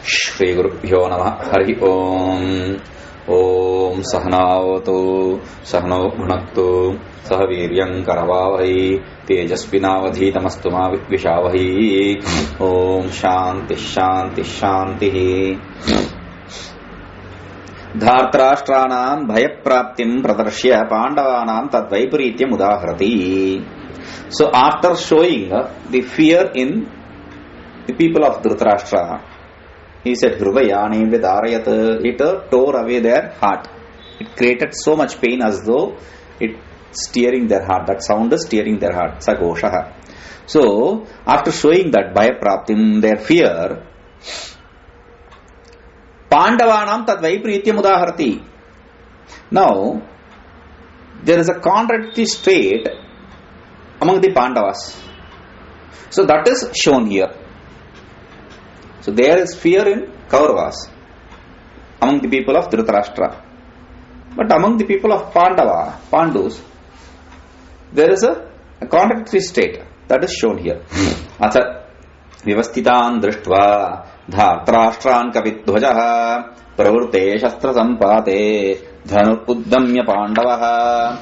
श्री गुरुभ्यो नमः। हरि ओम। ओम सहनावतु सहनौ भुनक्तु सह वीर्यं करवावहै तेजस्विनावधीतमस्तु मा विद्विषावहै। ओम शांति शांति शांति। धार्तराष्ट्राणां भयप्राप्तिं प्रदर्श्य पांडवानां तद्वैपरीत्यम् उदाहरति. So after showing the fear in the people of Dhritarashtra, he said, Hrudayani vidarayat, it tore away their heart. It created so much pain as though it steering their heart. That sound is steering their heart. Sagoshaha. So, after showing that bhayapraptim, their fear, Pandavanam tad vaiprityam udaharati. Now, there is a contradictory state among the Pandavas. So, that is shown here. So there is fear in Kauravas among the people of Dhritarashtra. But among the people of Pandus, there is a contradictory state that is shown here. Atha Vivasthitan Drishtva Dhartarashtran Kapidhvajaha Pravurte Shastra Sampate Dhanur Uddamya Pandavaha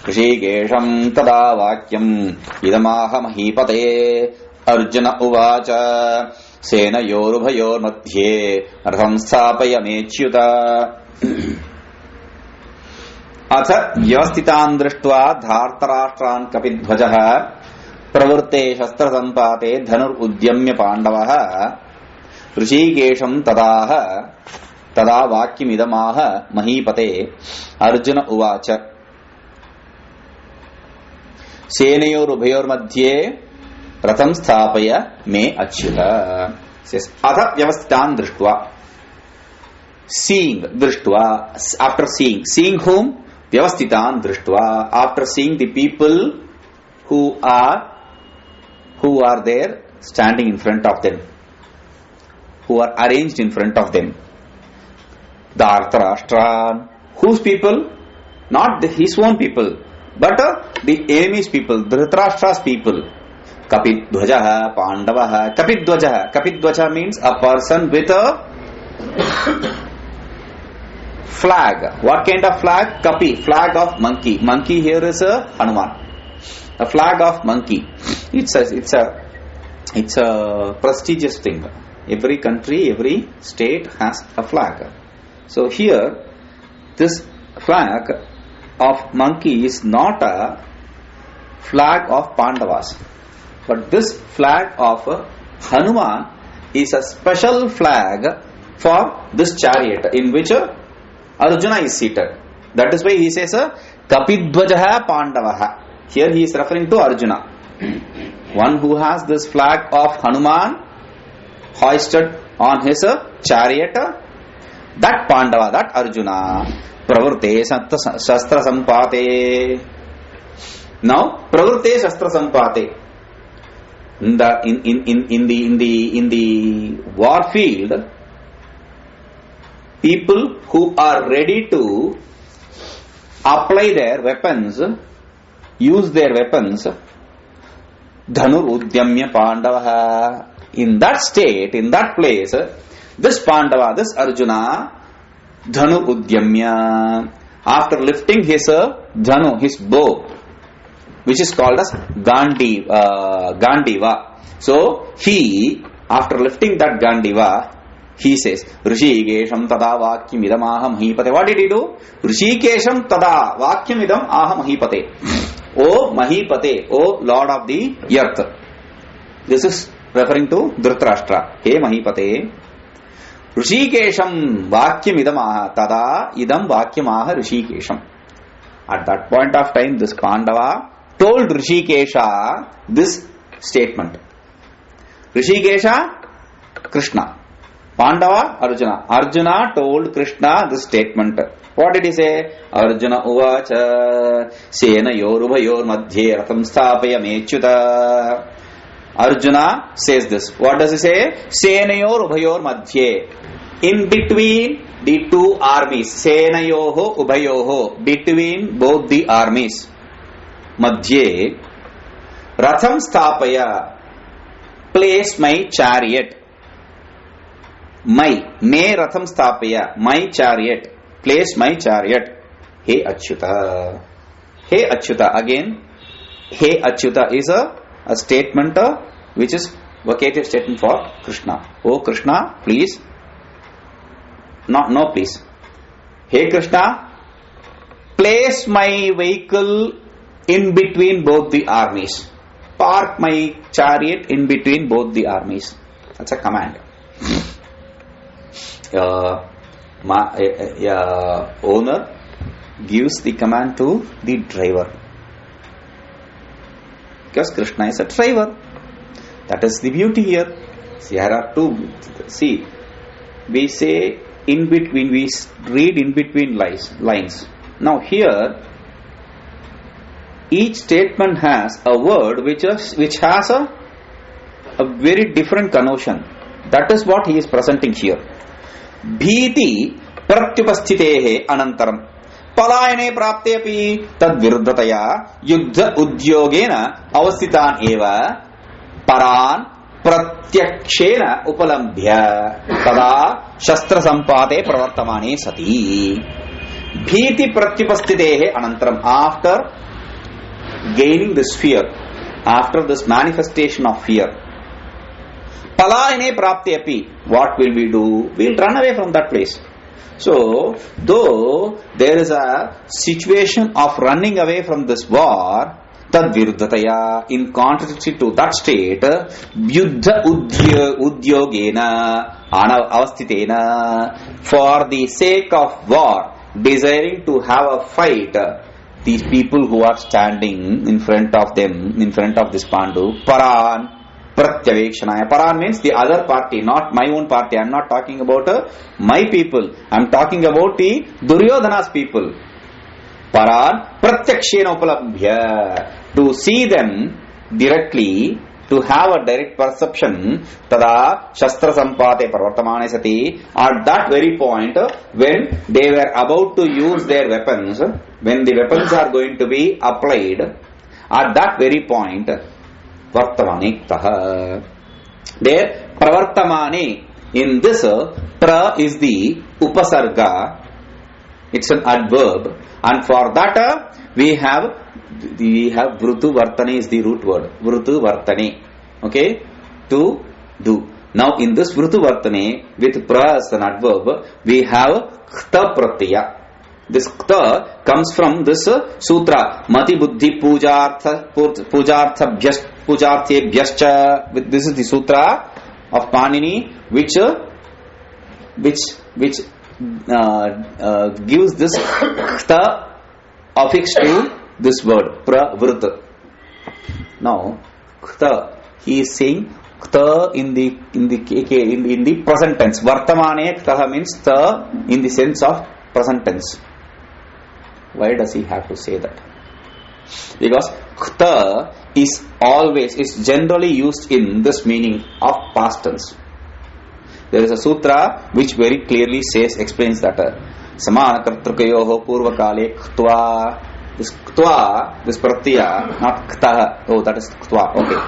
Krishikesham Tada Vakyam Idamaha Mahipate Arjuna Uvacha सेनयोरुभयोर् मध्ये रथं स्थापयमेच्युत. अथ व्यवस्थितान् दृष्ट्वा धार्तराष्ट्रान् कपिध्वजः प्रवृत्ते शस्त्रसम्पाते धनुरुद्यम्य पाण्डवः ऋषिकेशं तदा वाक्यमिदमाह महीपते. अर्जुन उवाच सेनयोरुभयोर्मध्ये रथं स्थापय मे अच्युत. अथ व्यवस्थितान् दृष्ट्वा, seeing, दृष्ट्वा, after seeing whom? व्यवस्थितान् दृष्ट्वा, after seeing the people who are there standing in front of them, who are arranged in front of them. Dhartarashtra, whose people? Not his own people, but the enemy's people, Dhritarashtra's people. Kapidhvajaha Pandavaha. Kapidhvaja means a person with a flag. What kind of flag? Kapi, flag of monkey. Monkey here is a Hanuman. A flag of monkey. It's a prestigious thing. Every country, every state has a flag. So here, this flag of monkey is not a flag of Pandavas. But this flag of Hanuman is a special flag for this chariot in which Arjuna is seated. That is why he says Kapidhvajaha Pandavaha. Here he is referring to Arjuna. One who has this flag of Hanuman hoisted on his chariot, that Pandava, that Arjuna. Pravurte Shastra Sampate. Now, Pravurte Shastra Sampate. In the war field, people who are ready to apply their weapons, use their weapons, Dhanur Udyamya Pandavaha. In that state, in that place, this Pandava, this Arjuna, Dhanur Udyamya, after lifting his Dhanu, his bow, which is called as Gandiva. So, he, after lifting that Gandiva, he says, Rishikesham tada vakyamidam aham mahipate. What did he do? Rishikesham tada vakyamidam aham mahipate. O Mahipate, O Lord of the earth. This is referring to Dhritarashtra. Hey Mahipate. Rishikesham vakyamidam aha tada idam vakyamaha Rishikesham. At that point of time, this Pandava told Rishikesha this statement. Rishikesha, Krishna. Pandava, Arjuna. Arjuna told Krishna this statement. What did he say? Arjuna uvacha sena yorubayor madhye ratham sthapaya mechyuta. Arjuna says this. What does he say? Senayor ubhayor madhye. In between the two armies. Senayoho ubhayoho. Between both the armies. Madhye Ratham Sthapaya, place my chariot. me ratham sthapaya, my chariot, place my chariot. He Achyuta. He Achyuta. Again, He Achyuta is a statement which is vocative statement for Krishna. Oh Krishna, please. No, please. Hey Krishna, place my vehicle in between both the armies. Park my chariot in between both the armies. That's a command. Owner gives the command to the driver. Because Krishna is a driver. That is the beauty here. See, here are two. See, we say in between, we read in between lines. Now here, each statement has a word which has a very different connotation. That is what he is presenting here. Bhiti pratyupasthitehe anantaram palayane praptepi tad viruddhataya yuddha udyogena avasthitan eva paran pratyakshena upalambhya tada shastra sampate pravartamane sati. Bhiti pratyupasthitehe anantaram, after gaining this fear, after this manifestation of fear, palayane praptepi, what will we do? We will run away from that place. So, though there is a situation of running away from this war, tad viruddhataya, in contrary to that state, yuddha udyogena avastitena, for the sake of war, desiring to have a fight, these people who are standing in front of them, in front of this Pandu, paran pratyavekshanaya. Paran means the other party, not my own party. I am not talking about my people. I am talking about the Duryodhana's people. Paran pratyakshena upalabhya, to see them directly, to have a direct perception. Tada shastra sampate pravartamane sati, at that very point when they were about to use their weapons, when the weapons are going to be applied, at that very point vartamane taha. There pravartamane, in this pra is the upasarga, it's an adverb, and for that we have vrutu vartane is the root word. Vrutu vartane, okay, to do. Now in this vrutu vartane with pra as an adverb, we have kta pratyaya. This kta comes from this sutra mati buddhi pujartha bhyascha. This is the sutra of Panini which gives this kta affix to this word pravrit. Now kta, he is saying kta in the present tense. Vartamane kta means kta in the sense of present tense. Why does he have to say that? Because kta is generally used in this meaning of past tense. There is a sutra which very clearly explains that samana kartrukayoho purva kale ktva. This ktva, this pratyaya, not kta. Oh, that is ktva. Okay,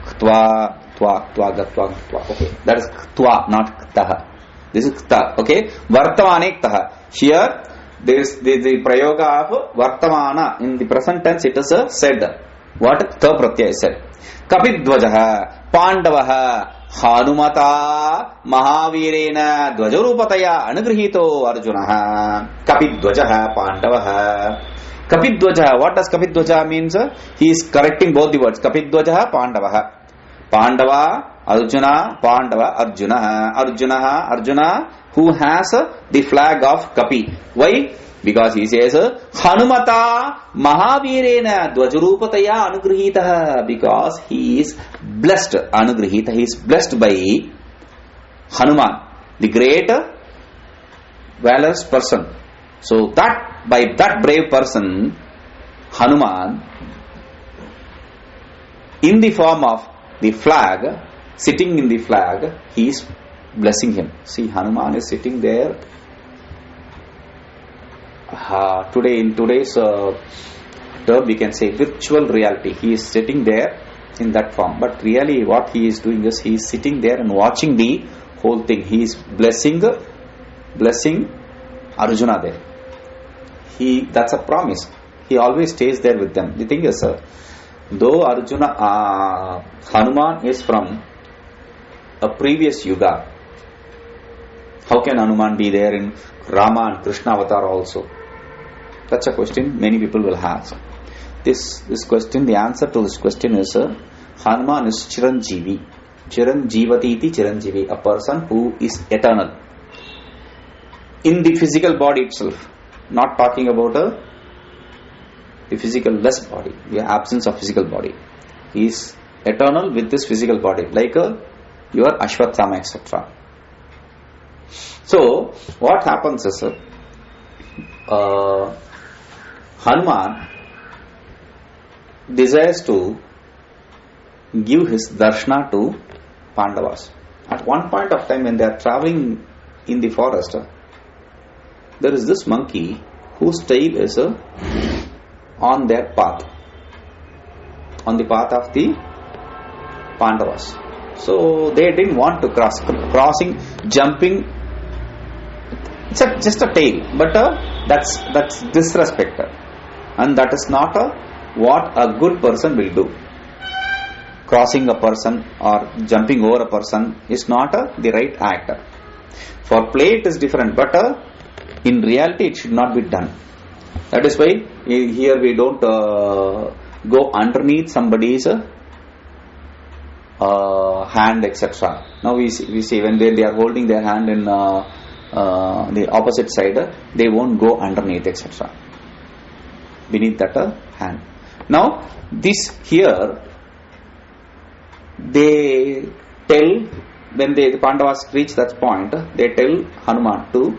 ktva, gatva. Okay, that is ktva, not kta. This is kta. Okay, vartamane kta. Here there is the prayoga of vartamana in the present tense. It is said. What kta pratyaya is said. Kapidvajaha Pandavaha Hanumata Mahavirena Dvajarupataya Anugrihito Arjunaha. Kapidvajaha Pandavaha. Kapidvajaha, what does Kapidvajaha means? He is correcting both the words. Kapidvajaha Pandavaha. Pandava, Arjuna, Pandava, Arjuna. Arjuna who has the flag of Kapi. Why? Because he says Hanumata Mahavirena Dvajarupataya Anugrihitaha, because he is blessed. Anugrihita, he is blessed by Hanuman, the great valorous person. So that by that brave person, Hanuman, in the form of the flag, sitting in the flag, he is blessing him. See, Hanuman is sitting there. In today's term we can say virtual reality. He is sitting there in that form, but really what he is doing is he is sitting there and watching the whole thing. He is blessing Arjuna there. That's a promise. He always stays there with them. The thing is, though Hanuman is from a previous yuga, how can Hanuman be there in Rama and Krishna avatar also? That's a question many people will ask. This question, the answer to this question is, Hanuman is Chiranjeevi. Chiranjeevati iti Chiranjeevi, a person who is eternal in the physical body itself. Not talking about the physical less body, the absence of physical body. He is eternal with this physical body, like your Ashwatthama, etc. So, what happens is, Hanuman desires to give his darshana to Pandavas. At one point of time, when they are traveling in the forest, there is this monkey whose tail is on their path, on the path of the Pandavas. So they didn't want to crossing, jumping. It's just a tail, but that's disrespect, and that is not what a good person will do. Crossing a person or jumping over a person is not the right act. For play it is different, but in reality it should not be done. That is why here we don't go underneath somebody's hand, etc. Now we see when they are holding their hand in the opposite side, they won't go underneath, etc. Beneath that hand. Now this here, they tell, when the Pandavas reach that point, they tell Hanuman to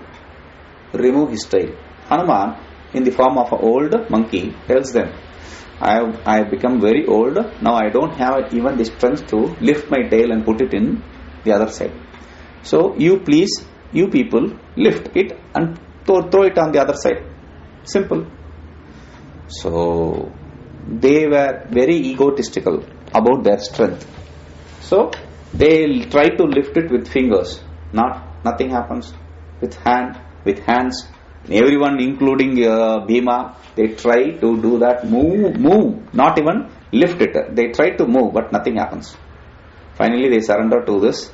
remove his tail. Hanuman, in the form of an old monkey, tells them, I have become very old, now I don't have even the strength to lift my tail and put it in the other side. So you people lift it and throw it on the other side. Simple. So they were very egotistical about their strength. So they try to lift it with fingers. Nothing happens. With hands. Everyone, including Bhima, they try to do that. Move. Not even lift it. They try to move, but nothing happens. Finally, they surrender to this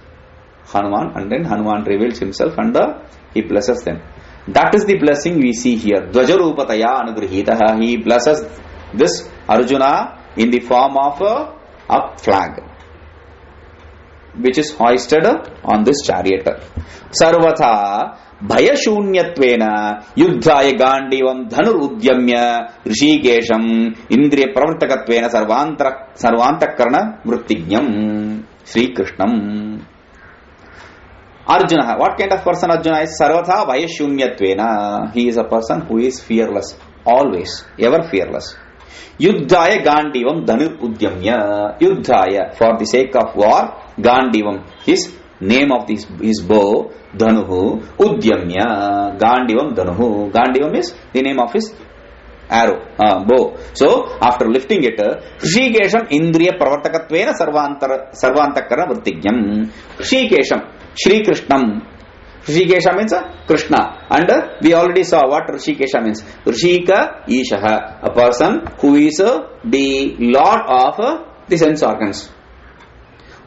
Hanuman, and then Hanuman reveals himself and he blesses them. That is the blessing we see here. Dvajarupataya anugrihitaha. He blesses this Arjuna in the form of a flag, which is hoisted on this chariot. Sarvatha Bhayashunyatwena Yuddhaya Gandivam Dhanur Udyamya Rishikesham Indriya Pravartakatwena Sarvantakarana Vrittigyam Sri Krishnam. Arjuna, what kind of person Arjuna is? Sarvatha Bhayashunyatwena. He is a person who is fearless, always, ever fearless. Yuddhaya Gandivam Dhanur Udyamya. Yuddhaya, for the sake of war, Gandivam, his name of his bow, Dhanuhu, Udyamya, Gandivam Dhanuhu. Gandivam is the name of his arrow, bow. So, after lifting it, Rishikesham Indriya Pravartakatvena Sarvantakarana Vrittigyam. Rishikesham, Shri Krishnam. Rishikesha means Krishna. And we already saw what Rishikesha means. Rishika Ishaha, a person who is the lord of the sense organs.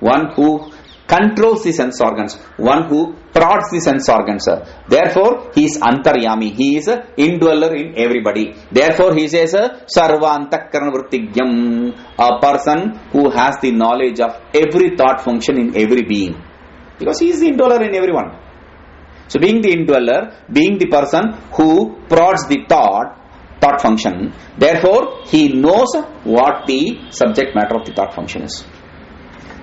One who controls the sense organs. One who prods the sense organs. Therefore, he is Antaryami. He is indweller in everybody. Therefore, he says Sarvantakarana Vrittigyam, a person who has the knowledge of every thought function in every being. Because he is the indweller in everyone. So being the indweller, being the person who prods the thought function, therefore he knows what the subject matter of the thought function is.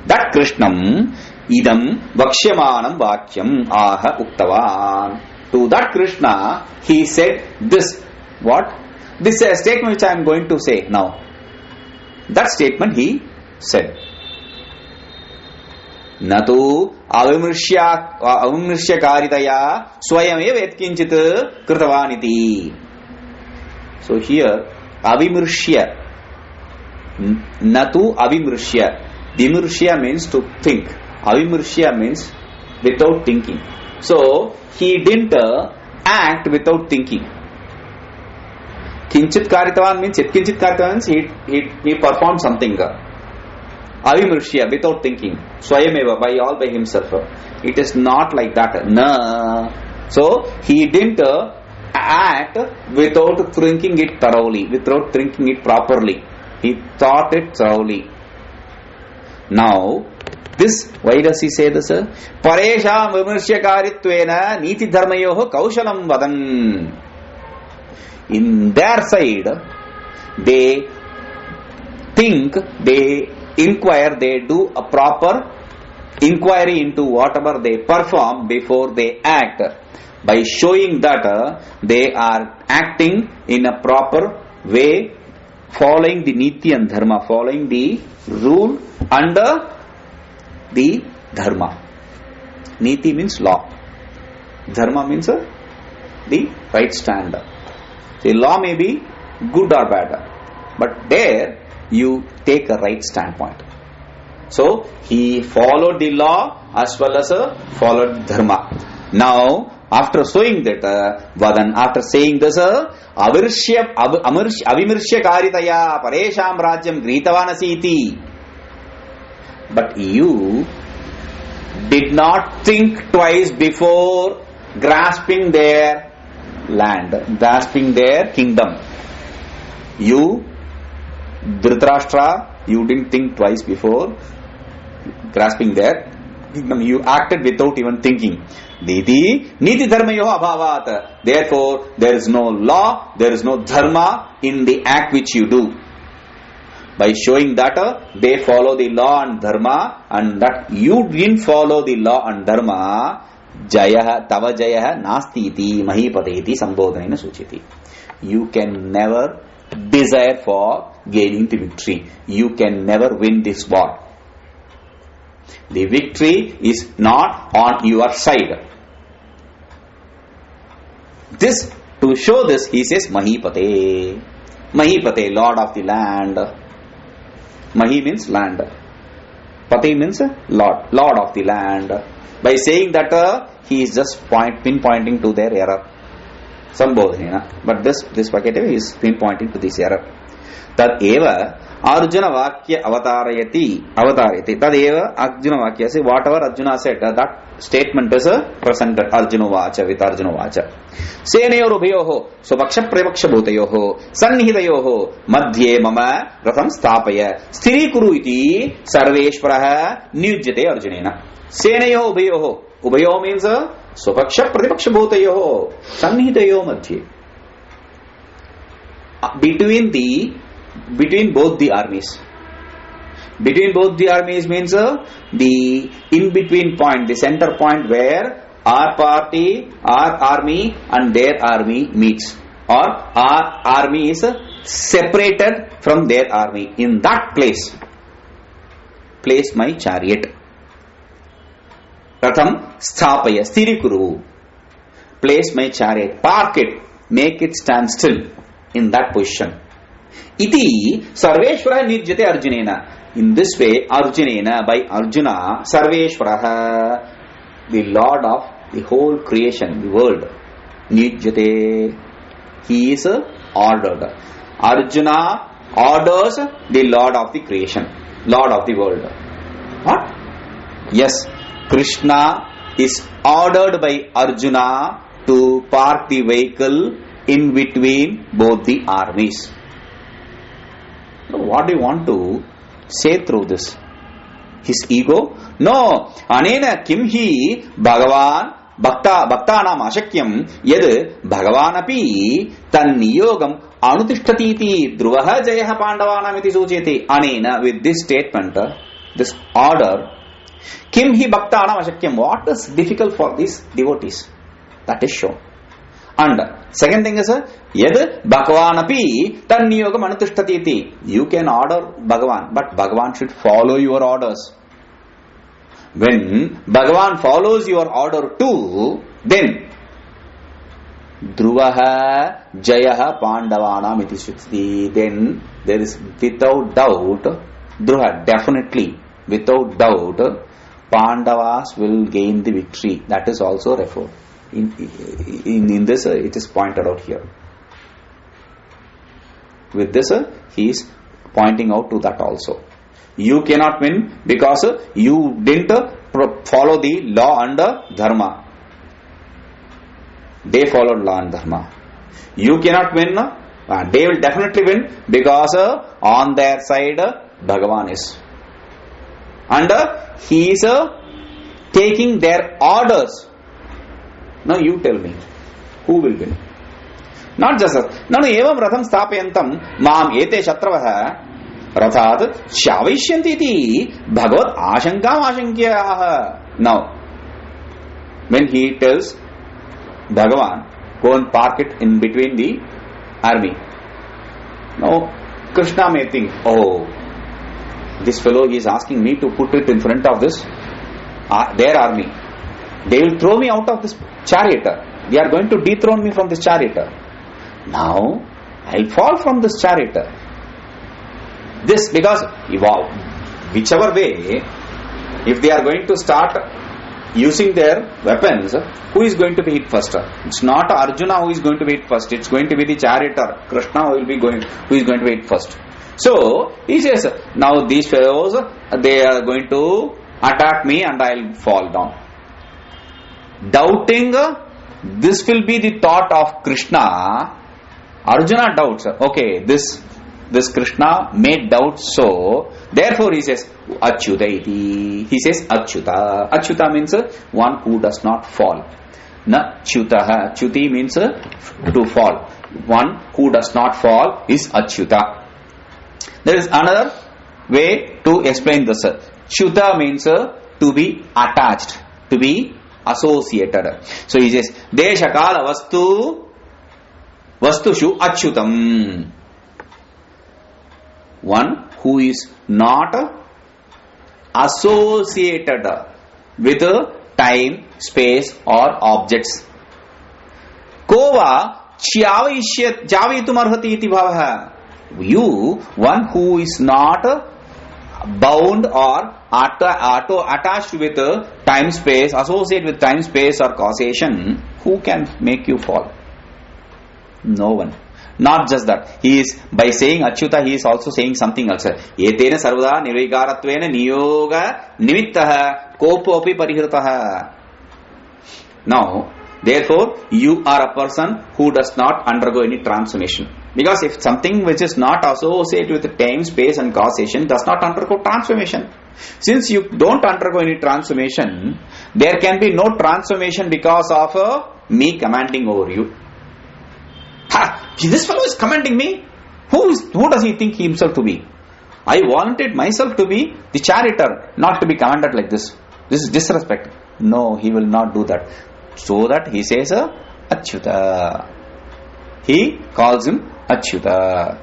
That Krishnam idam vaksyamanam vakyam aha uktavan. To that Krishna he said this. What? This statement which I am going to say now. That statement he said. Natu avimrishya karitaya swayameva yatkinchit kritavaniti. So here avimrishya, natu avimrishya. Dimrishya means to think. Avimrishya means without thinking. So he didn't act without thinking. Kinchit karitavan means yatkinchit karitavan means he performed something. Avimrishya, without thinking. Swayameva, by all by himself. It is not like that. No. So he didn't act without thinking it thoroughly, without thinking it properly. He thought it thoroughly. Now, this, why does he say this? Paresham vimarshyakaritvena niti dharmayoho kaushalam vadan. In their side, they think, they inquire, they do a proper inquiry into whatever they perform before they act, by showing that they are acting in a proper way, following the niti and dharma, following the rule under the dharma. Niti means law, dharma means the right stand. The law may be good or bad, but there you take a right standpoint. So he followed the law as well as followed dharma. Now, after showing that, Vadan, after saying this, avimirshya karitaya paresham rajyam gritavanasiti. But you did not think twice before grasping their land, grasping their kingdom. You, Dhritarashtra, you didn't think twice before grasping their kingdom. You acted without even thinking. Niti dharmayoh abhavat. Therefore, there is no law, there is no dharma in the act which you do. By showing that they follow the law and dharma, and that you didn't follow the law and dharma, jayah tava jayah nasti iti mahipate iti sambodhanena suchiti. You can never desire for gaining the victory. You can never win this war. The victory is not on your side. This, to show this, he says Mahipate. Mahipate, Lord of the land. Mahi means land. Pati means Lord, Lord of the land. By saying that, he is just pinpointing to their error. Sambodhanena. But this Vakataya is pinpointing to this error. Tad eva Arjuna Vakya avatarayati. Tad eva Arjuna Vakya. Say whatever Arjuna said, that statement is presented. Arjuna Vacha with Arjuna Vacha. Senayor ubhayoho swapaksha prepaksha bhutayoho sannihitayoho madhye mama ratham sthapaya sthiri kuru iti sarveshwaraha niyujyate Arjunena. Senayoho ubhayoho. Ubhayo means swapaksha pratipaksha bhutayoho sannihitayoho madhye. Between both the armies. Between both the armies means the in-between point, the center point where our party, our army and their army meets. Or our army is separated from their army. In that place, place my chariot. Pratham sthapaya sthirikuru. Place my chariot. Park it. Make it stand still in that position. Iti Sarveshwara Nirjate Arjunena. In this way, Arjunena, by Arjuna, Sarveshwara, the Lord of the whole creation, the world, Nirjate, he is ordered. Arjuna orders the Lord of the creation, Lord of the world. What? Yes, Krishna is ordered by Arjuna to park the vehicle in between both the armies. What do you want to say through this? His ego? No. Anena kim hi Bhagavan bhaktanam ashakyam yad Bhagavan api tan niyogam anutishtati iti dhruvaha jayah pandavanam iti sucheti. Anena, with this statement, this order, kim hi bhaktanam ashakyam. What is difficult for these devotees? That is shown. And second thing is, yad Bhagavan api tan niyogam anutishtati iti. You can order Bhagavan, but Bhagavan should follow your orders. When Bhagavan follows your order too, then Dhruvaha Jayaha Pandavanam iti suchti. Then there is without doubt, Dhruva, definitely, without doubt, Pandavas will gain the victory. That is also referred. In this, it is pointed out here. With this, he is pointing out to that also. You cannot win because you didn't follow the law and dharma. They followed law and dharma. You cannot win. They will definitely win because on their side Bhagavan is. And he is taking their orders. Now you tell me, who will win? Not just that. Nanu evam ratham sthapayantam mam ete shatravaha rathat shavishyanti iti bhagavat ashankam ashankyaha. Now, when he tells Bhagavan, go and park it in between the army. Now, Krishna may think, oh, this fellow is asking me to put it in front of this their army. They will throw me out of this chariot. They are going to dethrone me from this chariot. Now, I will fall from this chariot. This because, whichever way, if they are going to start using their weapons, who is going to be hit first? It's not Arjuna who is going to be hit first. It's going to be the charioteer, Krishna who is going to be hit first. So he says, now these fellows, they are going to attack me and I will fall down. Doubting, this will be the thought of Krishna. Arjuna doubts. Okay, this Krishna made doubt, so therefore he says Achyuta iti. He says Achyuta. Achyuta means one who does not fall. Na Achyutaha. Achyuti means to fall. One who does not fall is Achyuta. There is another way to explain this. Achyuta means to be attached, to be associated. So he says Deshakala vastushu Achyutam. One who is not associated with time, space or objects. Kova chavitum arhati iti bhavaha. You, one who is not bound or attached with time, space, associated with time, space or causation, who can make you fall? No one. Not just that. He is, by saying Achyuta, he is also saying something else. Etena sarvada nirvikarattvena niyoga nimittaha kopopi parihritaha. Now, therefore, you are a person who does not undergo any transformation. Because if something which is not associated with time, space and causation does not undergo transformation. Since you don't undergo any transformation, there can be no transformation because of me commanding over you. This fellow is commanding me. Who does he think himself to be? I wanted myself to be the charioteer, not to be commanded like this. This is disrespect. No, he will not do that. So that he says Achyuta. He calls him Achyuta.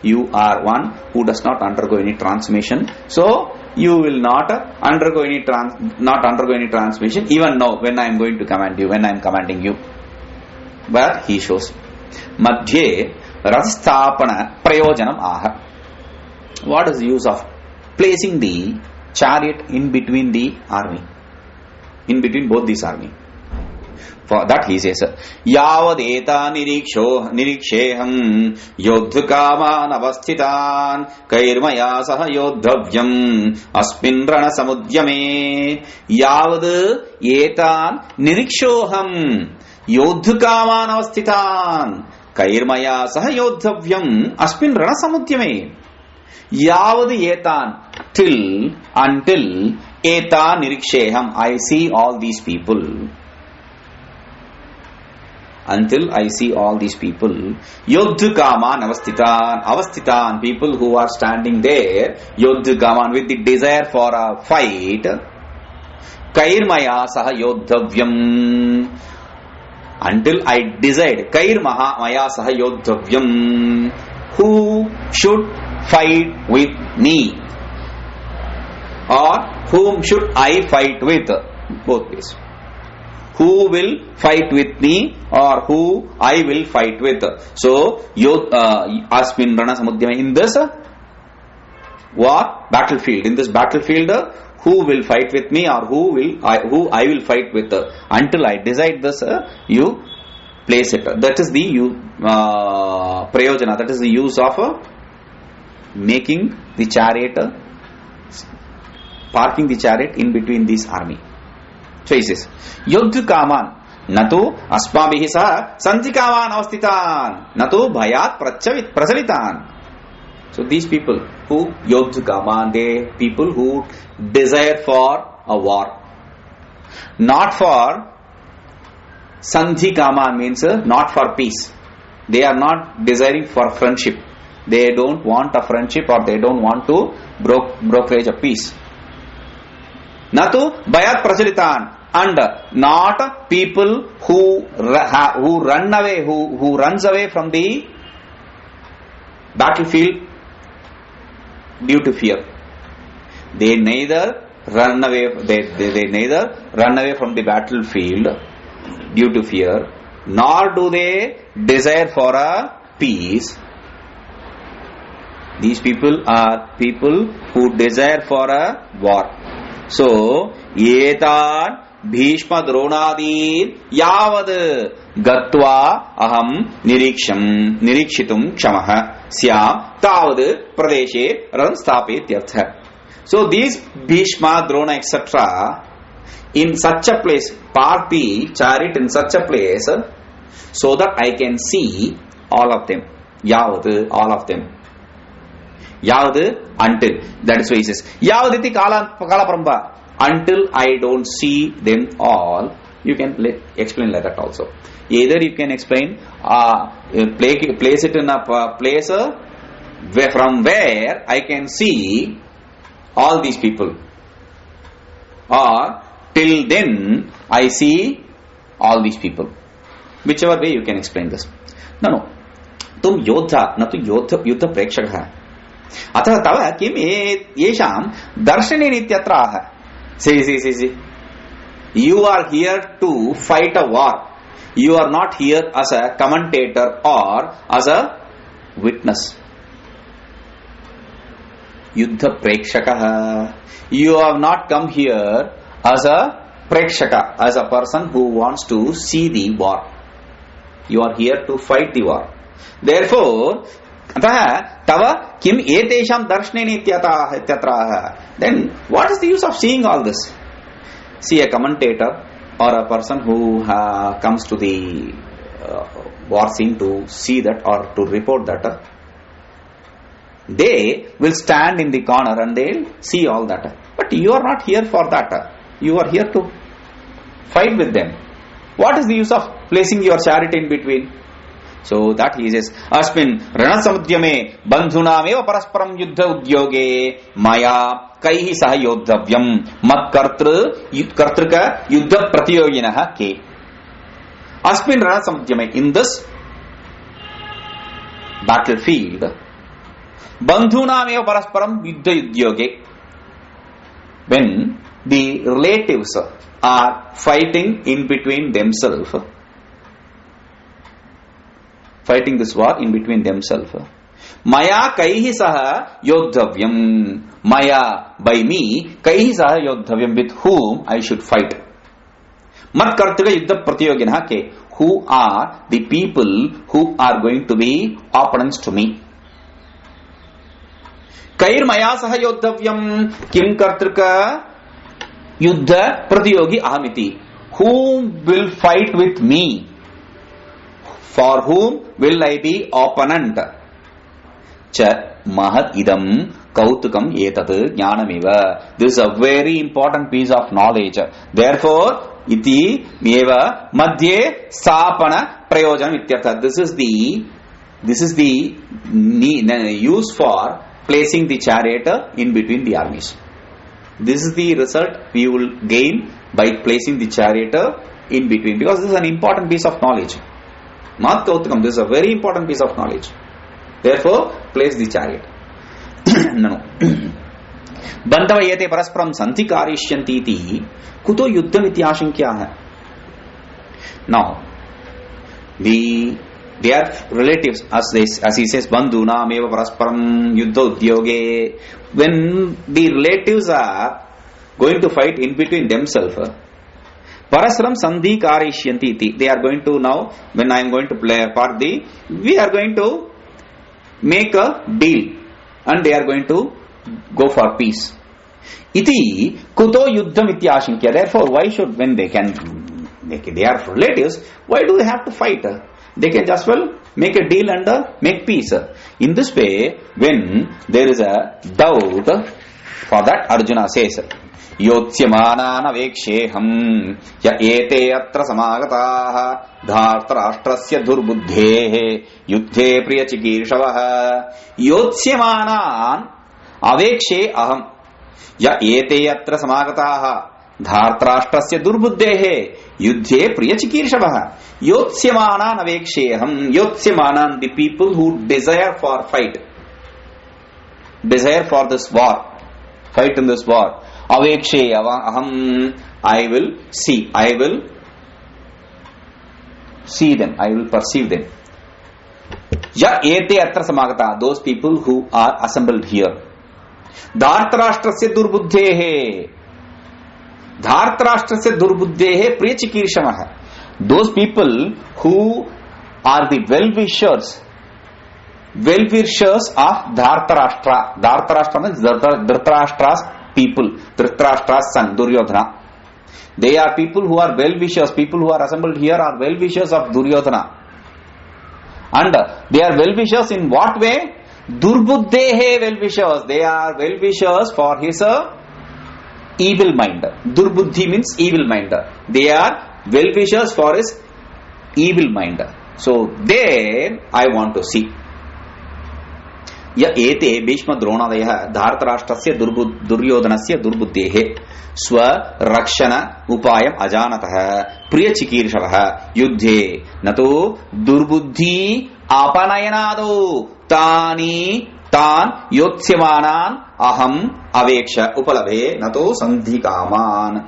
You are one who does not undergo any transformation. So you will not undergo any transformation even now when I am going to command you, when I am commanding you. But he shows Madhye Rathasthapana Prayojanam Aha. What is the use of placing the chariot in between the army? In between both these army. For that he says, Yavadeta niriksheham yodhukaman avasthitan kairmaya saha yodhavyam aspindrana samudyame. Yavad etan nirikshoham yodhukaman avasthitan kairmaya saha yodhavyam aspindrana samudyame. Yavad etan, until etan niriksheham, I see all these people. Until I see all these people, Yodhukaman avasthitan, people who are standing there, Yodhukaman, with the desire for a fight, Kairmaya saha yodhavyam, until I decide, Kairmaya saha yodhavyam, who should fight with me, or whom should I fight with, both ways. Who will fight with me or who I will fight with. So, Asmin Rana Samudyama, in this war battlefield, who will fight with me or who I will fight with. Until I decide this, you place it. That is the prayojana. That is the use of making the chariot, parking the chariot in between this army. So he says, Yodh kaman natu asmabihi saha santikaman avasthitan natu bhayat prachalitan. So these people who Yodh kaman, they people who desire for a war, not for sandhi kaman, means not for peace. They are not desiring for friendship. They don't want a friendship, or they don't want to brokerage a peace. Natu bhayat prachalitan, and not people who run away, who runs away from the battlefield due to fear. They neither run away. They neither run away from the battlefield due to fear, nor do they desire for a peace. These people are people who desire for a war. So, etan Bhishma Dronadin yavad gatva aham nirikshitum kshamah syam tavad pradeshe ransthapetyartha. So these Bhishma, Drona, etc., in such a place, park the chariot in such a place, so that I can see all of them. Yavad, all of them. Yavad, until. That is why he says, Yavaditi kala paramba. Until I don't see them all. You can explain like that also. Either you can explain, place it in a place from where I can see all these people, or till then I see all these people. Whichever way you can explain this. No. Tum yodha, na tu yudha prekshakah. Atha tava kim yesham darshane nityatra. See. You are here to fight a war. You are not here as a commentator or as a witness. Yuddha prekshakah. You have not come here as a prekshaka, as a person who wants to see the war. You are here to fight the war. Therefore, tava kim etesham darshneni ityatra. Then what is the use of seeing all this? See, a commentator or a person who comes to the war scene to see that or to report that, they will stand in the corner and they will see all that. But you are not here for that. You are here to fight with them. What is the use of placing your chariot in between? So that he says, Asmin ranasamudyame bandhunameva parasparam yuddha udyoge maya kaihi saha yodhavyam mat kartrika yuddha pratiyoginaha ke. Asmin ranasamudyame, in this battlefield, bandhunameva parasparam yuddha udyoge, when the relatives are fighting in between themselves, fighting this war in between themselves. Maya kaihi saha yodhavyam. Maya, by me, kaihi saha yodhavyam, with whom I should fight. Mat kartika yuddha pratiyoginaha ke. Who are the people who are going to be opponents to me? Kair maya saha yodhavyam kim kartika yuddha pratiyogi ahamiti. Whom will fight with me? For whom will I be opponent? Cha mahad idam kautukam etat jnanamiva. This is a very important piece of knowledge. Therefore, iti meva madhye sapana prayojanam ityartha. This is the use for placing the chariot in between the armies. This is the result we will gain by placing the chariot in between, because this is an important piece of knowledge. Mat kautukam, this is a very important piece of knowledge. Therefore, place the chariot. No. Bandhava yete parasparam santi karishyanti iti kuto yuddham ityashankyaha. Now, their relatives, as he says, bandhuna meva parasparam yuddha udyoge. When the relatives are going to fight in between themselves. Parasram sandhi karishyanti iti. They are going to now, when I am going to play a part, we are going to make a deal and they are going to go for peace. Iti kuto yuddham ityashinkya. Therefore, why should, when they are relatives, why do they have to fight? They can just well make a deal and make peace. In this way, when there is a doubt, for that Arjuna says, Yotsyamana veksheham ya ete atra samagataha dhartarashtrasya durbuddhehe yuddhe priyachikirshavaha Yotsyamanan avekshe aham ya ete atra samagataha dhartarashtrasya durbuddhehe yuddhe priyachikirshavaha Yotsyamanan aveksheham. Yotsyamanan, the people who desire for fight, desire for this war, fight in this war. Avekshe aham, I will see them, I will perceive them. Ya ete atra samagata, those people who are assembled here. Dhartarashtrasya durbuddhehe. Dhartarashtrasya durbuddhehe priyachikirshamaha. Those people who are the well-wishers of Dhartarashtra. Dhartarashtra means Dhritarashtra's people, Dhritarashtra's son, Duryodhana. They are people who are well-wishers, people who are assembled here are well-wishers of Duryodhana. And they are well-wishers in what way? Durbuddhehe well-wishers. They are well-wishers for his evil mind. Durbuddhi means evil mind. They are well-wishers for his evil mind. So there I want to see. Ya ete Bhishma Dronadaya Dhartarashtrasya Duryodhanasya Durbuddhehe Swa Rakshana Upayam Ajanataha Priyachikirshavaha Yuddhe Nato Durbuddhi Apanayanado Tani Tan Yotsyamanan Aham Aveksha Upalabhe Nato Sandhikaman.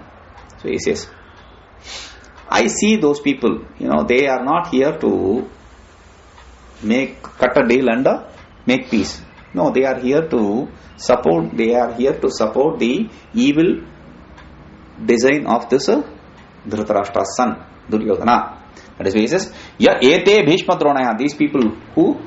So he says, I see those people, they are not here to cut a deal and make peace. No, they are here to support the evil design of this Dhritarashtra's son, Duryodhana. That is why he says, Ya ete Bhishma Dronaya, these people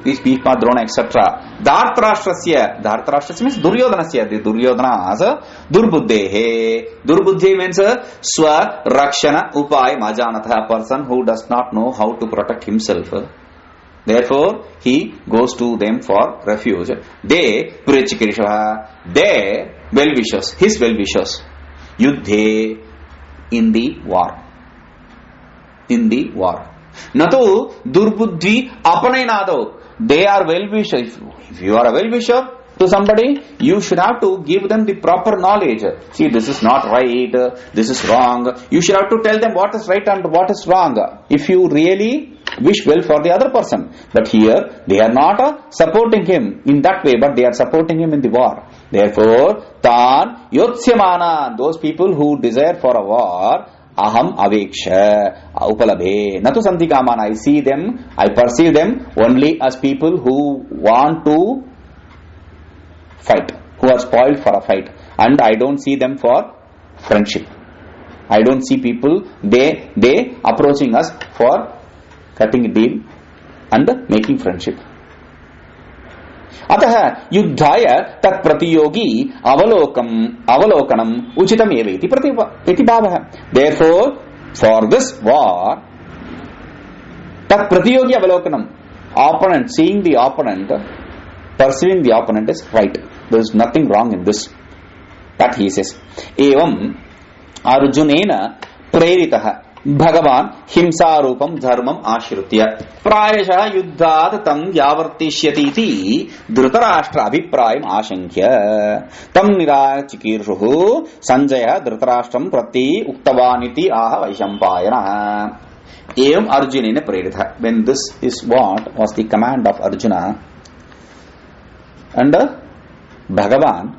these Bhishma Drona, etc. Dhartarashtrasya means Duryodhanasya, the Duryodhana's Durbuddhehe. Durbuddhi means Swa Rakshana Upay Majanatha, a person who does not know how to protect himself. Therefore, he goes to them for refuge. They, Priyachikirshavaha, they well-wishers, his well-wishers. Yuddhe, in the war. Nato Durbuddhi Apanayanado, they are well-wishers. If you are a well-wisher to somebody, you should have to give them the proper knowledge. See, this is not right, this is wrong. You should have to tell them what is right and what is wrong, if you really wish well for the other person. But here, they are not supporting him in that way, but they are supporting him in the war. Therefore, Tan Yotsyamana, those people who desire for a war, Aham Aveksha Upalabhe Natu Sandhikaman, I see them, I perceive them only as people who want to fight, who are spoiled for a fight, and I don't see them for friendship. I don't see people, they approaching us for cutting a deal and making friendship. Ataha yuddhaya tat pratiyogi avalokanam uchitam eva iti pratibhavaha. Therefore, for this war, tat pratiyogi avalokanam, opponent, seeing the opponent, perceiving the opponent is right. There is nothing wrong in this. That he says. Evam Arjunena preritaha Bhagavan himsarupam dharmam ashritya prayasha yuddhat tam yavartishyati iti Dhritarashtra abhiprayam ashankya tam nirachikirshuhu Sanjaya Dhritarashtram prati uktavaniti aha Vaishampayana. Evam Arjunena preritaha. When this is what was the command of Arjuna, and Bhagavan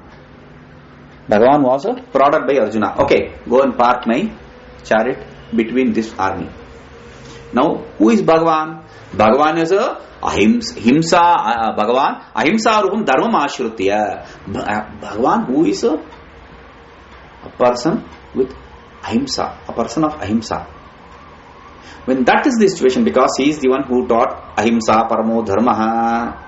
was a product by Arjuna. Okay, go and park my chariot between this army. Now, who is Bhagavan? Bhagavan is a Bhagavan ahimsa rupam dharmam ashrutya. Bhagavan, who is A person with ahimsa, a person of ahimsa. When that is the situation, because he is the one who taught ahimsa paramo dharma,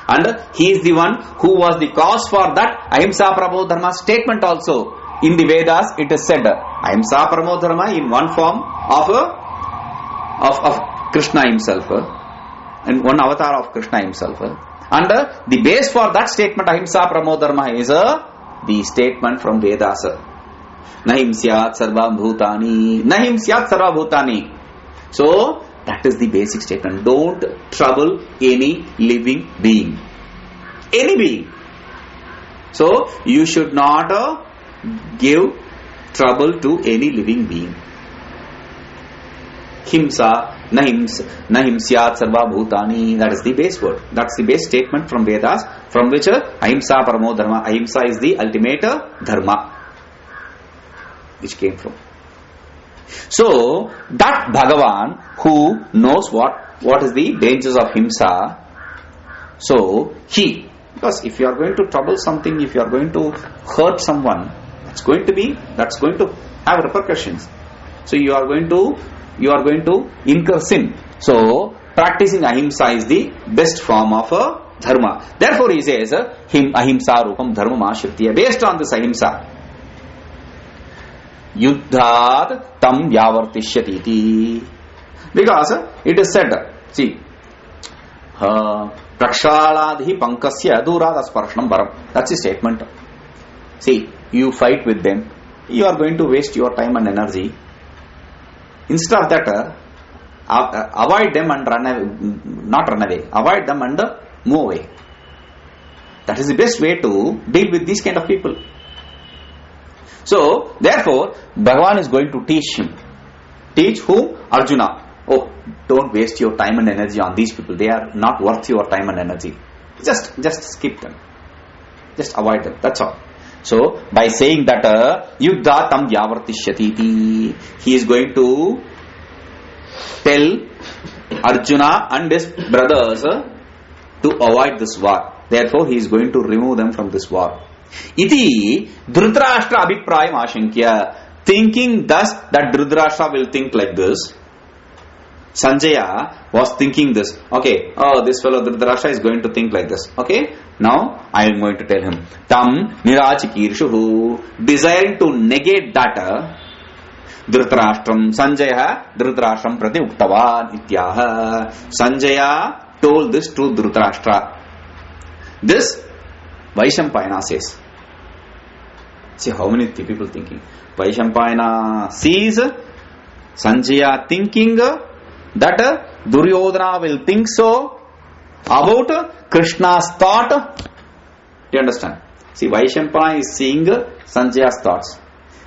and he is the one who was the cause for that ahimsa paramo dharma statement also. In the Vedas it is said ahimsa paramo dharma in one form of Krishna himself, and one avatar of Krishna himself. And the base for that statement ahimsa paramo dharma is the statement from Vedas. Nahim syat sarva bhutani, nahim syat sarva bhutani. So that is the basic statement. Don't trouble any living being. Any being. So you should not give trouble to any living being. Himsa, nahim syat sarva bhutani. That is the base word. That's the base statement from Vedas, from which ahimsa paramo dharma. Ahimsa is the ultimate dharma which came from. So that Bhagavan who knows what is the dangers of himsa, so he, because if you are going to trouble something, if you are going to hurt someone, that's going to have repercussions. So you are going to incur sin. So practicing ahimsa is the best form of dharma. Therefore he says ahimsa rupam dharma ashritya. Based on this ahimsa, yuddhat tam yavartishyati. Because it is said, see, prakshaladhi pankasya durada sparshanam varam. That's the statement. See, you fight with them, you are going to waste your time and energy. Instead of that, avoid them and not run away. Avoid them and move away. That is the best way to deal with these kind of people. So, therefore, Bhagavan is going to teach him. Teach whom? Arjuna. Oh, don't waste your time and energy on these people. They are not worth your time and energy. Just skip them. Just avoid them. That's all. So, by saying that, yuddha tam yavartishyati, he is going to tell Arjuna and his brothers to avoid this war. Therefore, he is going to remove them from this war. Iti Dhritarashtra abhiprayam ashankya. Thinking thus that Dhritarashtra will think like this, Sanjaya was thinking this. Okay, this fellow Dhritarashtra is going to think like this. Okay, now I am going to tell him. Tam nirachikirshuhu, desiring to negate that, Dhritarashtram Sanjaya Dhritarashtram prati uktavan ityaha. Sanjaya told this to Dhritarashtra. This Vaishampayana says. See how many people thinking. Vaishampayana sees Sanjaya thinking that Duryodhana will think so about Krishna's thought. Do you understand? See, Vaishampayana is seeing Sanjaya's thoughts.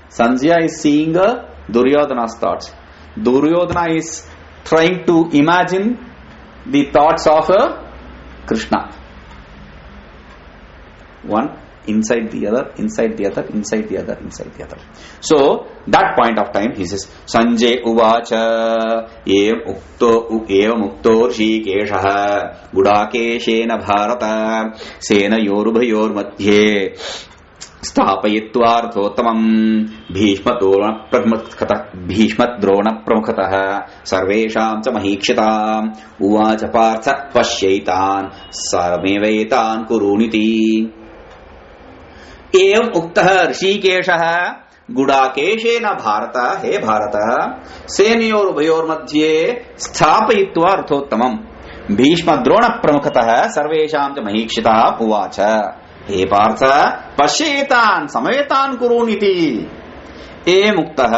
Sanjaya is seeing Duryodhana's thoughts. Duryodhana is trying to imagine the thoughts of Krishna. One inside the other, inside the other, inside the other, inside the other. So, that point of time, he says, Sanjay uvacha evam ukto rshikeshaha gudakeshena bharata sena yorubhayor madhye स्थापयित्वार्थोत्तमम् भीष्मद्रोणप्रमुखतः सर्वेषाम् च महीक्षिताम् उवाच पार्थ पश्यैतान् समेवैतान् कुरूनिति एवम् उक्तः ऋषिकेशः गुडाकेशेन भारत हे भारत सेनयोरुभयोर्मध्ये स्थापयित्वा अर्थोत्तमम् भीष्मद्रोणप्रमुखतः सर्वेषाम् च महीक्षिताः उवाच हे पार्थ पश्येतान् समवेतान् कुरूनिति एवम् उक्तः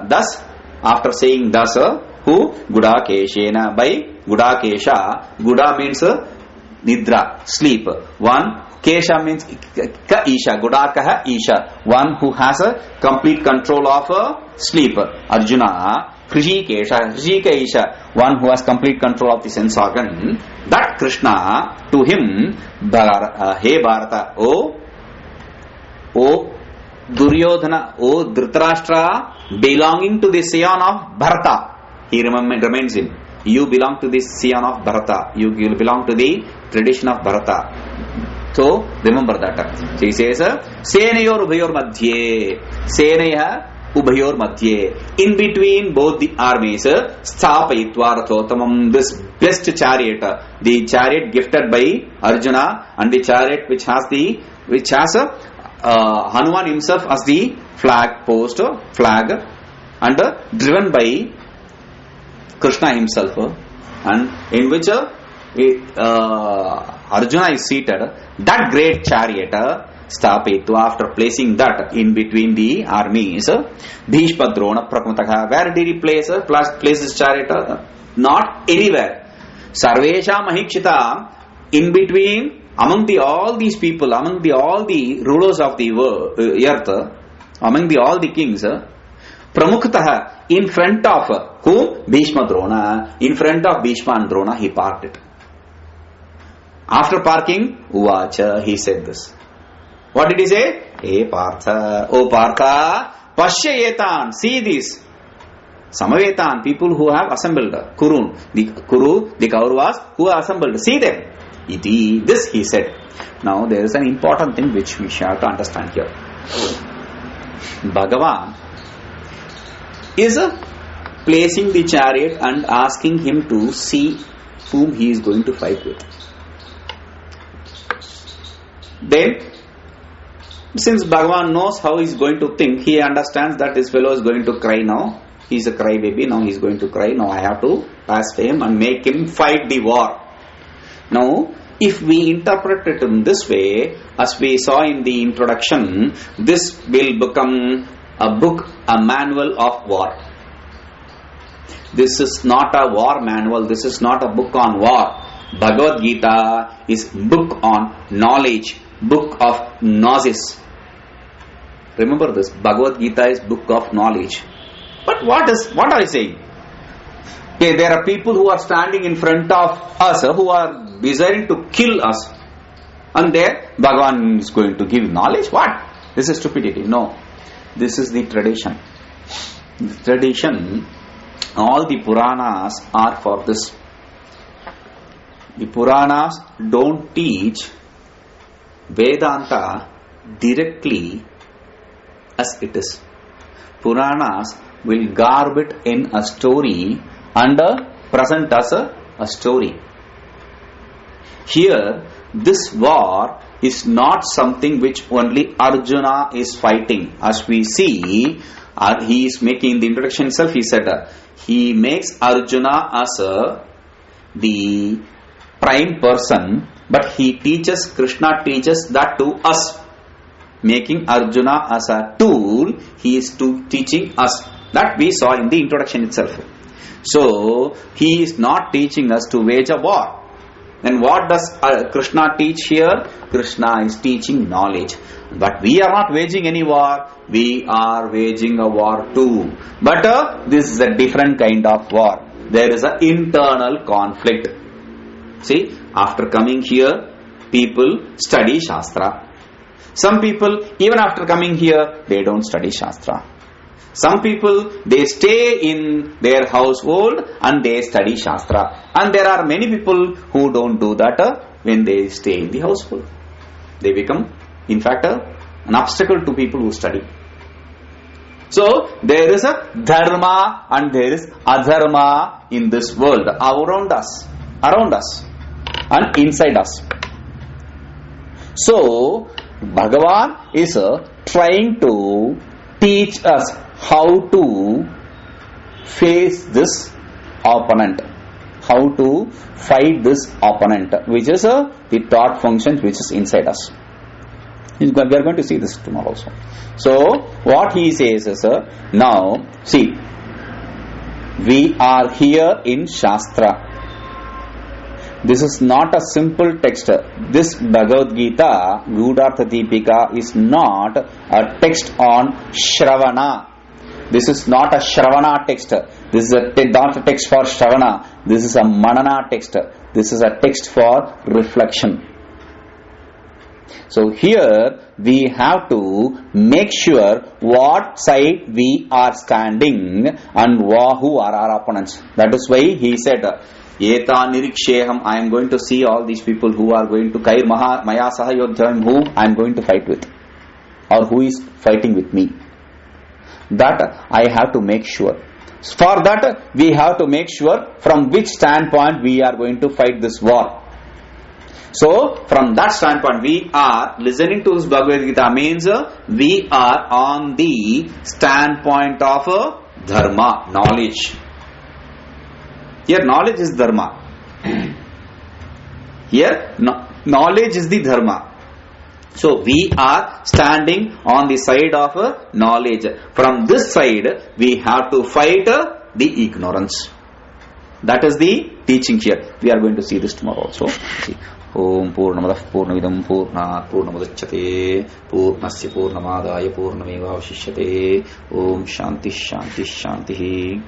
thus, after saying thus, who? Gudakeshena, by Gudakesha. Guda means nidra, sleep. One, Kesha means ka isha, Gudakaha isha, one who has a complete control of sleep. Arjuna, Hrishikesha, one who has complete control of the sense organ. That Krishna, to him, hey Bharata, O Duryodhana, O Dhritarashtra, belonging to the scion of Bharata. He reminds him, you belong to the scion of Bharata. You belong to the tradition of Bharata. So remember that. So he says, Senayor Ubhayor Madhye, Senaya Ubhayor Madhye. In between both the armies, Sthapayitva Rathotamam, this blessed chariot, the chariot gifted by Arjuna, and the chariot which has Hanuman himself as the flag, and driven by Krishna himself, and in which Arjuna is seated. That great chariot, Stapitva, after placing that in between the armies, Bhishma Drona Prakumataha, where did he place his chariot? Not anywhere. Sarvesha Mahikshita, in between, among all these people, among all the rulers of the earth, among all the kings, Pramukhataha, in front of whom? Bhishma Drona. In front of Bhishma and Drona, he parked it. After parking, Uvacha, he said this. What did he say? Hey Partha, O Partha, Pashyayetan, see this. Samavetan, people who have assembled. Kurun, the Kauravas who have assembled. See them. Iti, this he said. Now there is an important thing which we shall have to understand here. Bhagavan is placing the chariot and asking him to see whom he is going to fight with. Then, since Bhagavan knows how he is going to think, he understands that this fellow is going to cry now. He is a crybaby, now he is going to cry. Now I have to pass him and make him fight the war. Now, if we interpret it in this way, as we saw in the introduction, this will become a book, a manual of war. This is not a war manual, this is not a book on war. Bhagavad Gita is book on knowledge, book of gnosis. Remember this, Bhagavad Gita is book of knowledge. But what are you saying? Okay, there are people who are standing in front of us, who are desiring to kill us. And there, Bhagavan is going to give knowledge? What? This is stupidity. No. This is the tradition. The tradition, all the Puranas are for this. The Puranas don't teach Vedanta directly as it is. Puranas will garb it in a story and present as a story. Here, this war is not something which only Arjuna is fighting. As we see, he is making the introduction itself, he said, he makes Arjuna as the prime person, but Krishna teaches that to us. Making Arjuna as a tool, he is teaching us. That we saw in the introduction itself. So, he is not teaching us to wage a war. Then what does Krishna teach here? Krishna is teaching knowledge. But we are not waging any war. We are waging a war too. But this is a different kind of war. There is an internal conflict. See, after coming here, people study Shastra. Some people, even after coming here, they don't study Shastra. Some people, they stay in their household and they study Shastra. And there are many people who don't do that when they stay in the household. They become, in fact, an obstacle to people who study. So, there is a dharma and there is adharma in this world around us and inside us. So, Bhagavan is trying to teach us how to face this opponent, how to fight this opponent, which is the thought function which is inside us. We are going to see this tomorrow also. So, what he says is, now, see, we are here in Shastra. This is not a simple text. This Bhagavad Gita, Gudhartha Deepika, is not a text on Shravana. This is not a Shravana text. This is not a text for Shravana. This is a Manana text. This is a text for reflection. So here we have to make sure what side we are standing and who are our opponents. That is why he said, Eta niriksheham, I am going to see all these people who are going to kair maya sahayodhyam, whom I am going to fight with, or who is fighting with me. That I have to make sure. For that, we have to make sure from which standpoint we are going to fight this war. So, from that standpoint, we are listening to this Bhagavad Gita means we are on the standpoint of dharma, knowledge. Here, knowledge is dharma. Here, knowledge is the dharma. So, we are standing on the side of knowledge. From this side, we have to fight the ignorance. That is the teaching here. We are going to see this tomorrow also. See. Om Purnamadah Purnamidam Purnat Purnamudachyate Purnasya Purnamadaya Purnameva Vashishyate. Om Shanti Shanti Shanti.